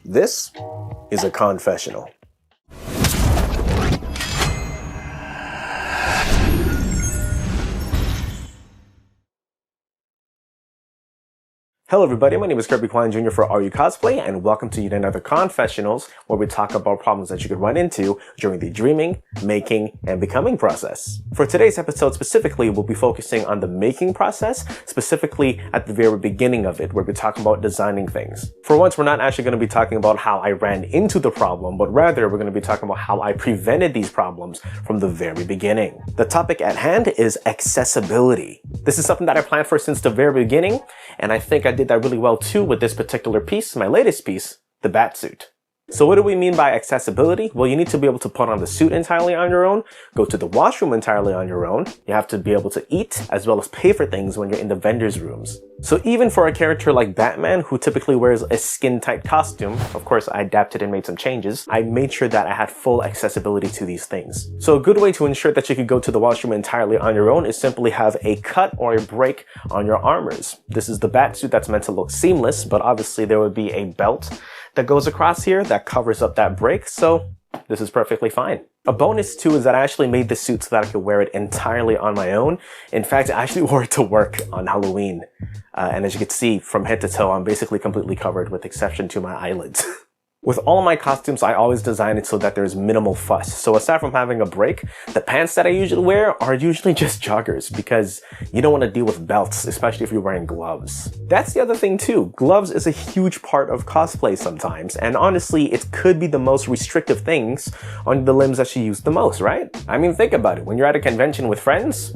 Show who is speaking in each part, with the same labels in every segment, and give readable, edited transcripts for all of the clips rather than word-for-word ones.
Speaker 1: This is a confessional. Hello everybody, my name is Kirby Kwan Jr. for RU Cosplay, and welcome to yet another Confessionals, where we talk about problems that you could run into during the dreaming, making, and becoming process. For today's episode specifically, we'll be focusing on the making process, specifically at the very beginning of it, where we're talking about designing things. For once, we're not actually going to be talking about how I ran into the problem, but rather we're going to be talking about how I prevented these problems from the very beginning. The topic at hand is accessibility. This is something that I planned for since the very beginning, and I think I did that really well too with this particular piece, my latest piece, the bat suit. So what do we mean by accessibility? Well, you need to be able to put on the suit entirely on your own, go to the washroom entirely on your own. You have to be able to eat as well as pay for things when you're in the vendors' rooms. So even for a character like Batman, who typically wears a skin-tight costume, of course I adapted and made some changes, I made sure that I had full accessibility to these things. So a good way to ensure that you could go to the washroom entirely on your own is simply have a cut or a break on your armors. This is the bat suit that's meant to look seamless, but obviously there would be a belt that goes across here that covers up that break, so this is perfectly fine. A bonus too is that I actually made the suit so that I could wear it entirely on my own. In fact, I actually wore it to work on Halloween. And as you can see, from head to toe, I'm basically completely covered with exception to my eyelids. With all my costumes, I always design it so that there's minimal fuss. So aside from having a break, the pants that I usually wear are usually just joggers because you don't want to deal with belts, especially if you're wearing gloves. That's the other thing too. Gloves is a huge part of cosplay sometimes, and honestly, it could be the most restrictive things on the limbs that you use the most, right? I mean, think about it. When you're at a convention with friends,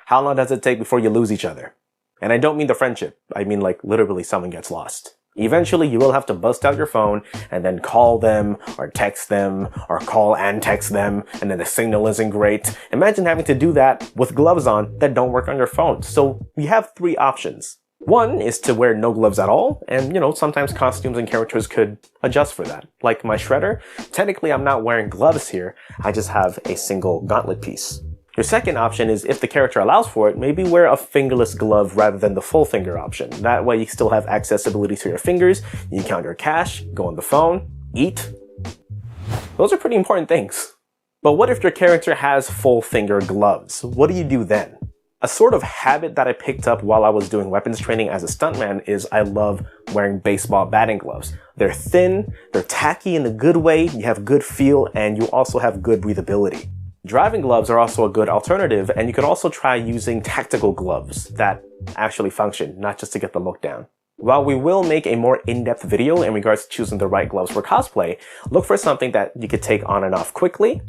Speaker 1: how long does it take before you lose each other? And I don't mean the friendship. I mean like literally someone gets lost. Eventually, you will have to bust out your phone and then call them or text them or call and text them, and then the signal isn't great. Imagine having to do that with gloves on that don't work on your phone. So we have three options. One is to wear no gloves at all, and sometimes costumes and characters could adjust for that. Like my shredder, technically I'm not wearing gloves here, I just have a single gauntlet piece. Your second option is, if the character allows for it, maybe wear a fingerless glove rather than the full finger option. That way you still have accessibility to your fingers, you can count your cash, go on the phone, eat. Those are pretty important things. But what if your character has full finger gloves? What do you do then? A sort of habit that I picked up while I was doing weapons training as a stuntman is I love wearing baseball batting gloves. They're thin, they're tacky in a good way, you have good feel, and you also have good breathability. Driving gloves are also a good alternative, and you could also try using tactical gloves that actually function, not just to get the look down. While we will make a more in-depth video in regards to choosing the right gloves for cosplay, look for something that you could take on and off quickly,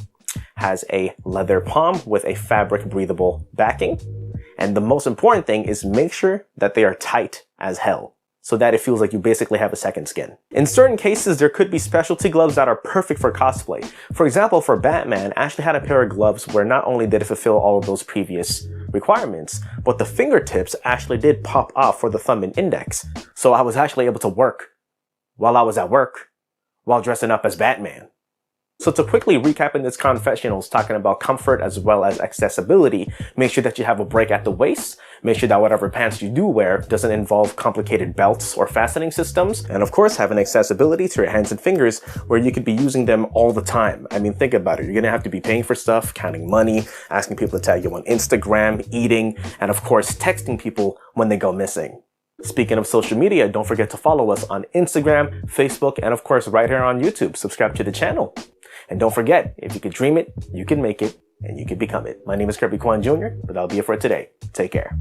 Speaker 1: has a leather palm with a fabric breathable backing, and the most important thing is make sure that they are tight as hell, so that it feels like you basically have a second skin. In certain cases, there could be specialty gloves that are perfect for cosplay. For example, for Batman, I actually had a pair of gloves where not only did it fulfill all of those previous requirements, but the fingertips actually did pop off for the thumb and index. So I was actually able to work while I was at work, while dressing up as Batman. So to quickly recap in this confessionals talking about comfort as well as accessibility, make sure that you have a break at the waist, make sure that whatever pants you do wear doesn't involve complicated belts or fastening systems, and of course have an accessibility to your hands and fingers where you could be using them all the time. I mean, think about it. You're gonna have to be paying for stuff, counting money, asking people to tag you on Instagram, eating, and of course texting people when they go missing. Speaking of social media, don't forget to follow us on Instagram, Facebook, and of course right here on YouTube. Subscribe to the channel. And don't forget, if you could dream it, you can make it, and you can become it. My name is Kirby Kwan Jr., but that'll be it for today. Take care.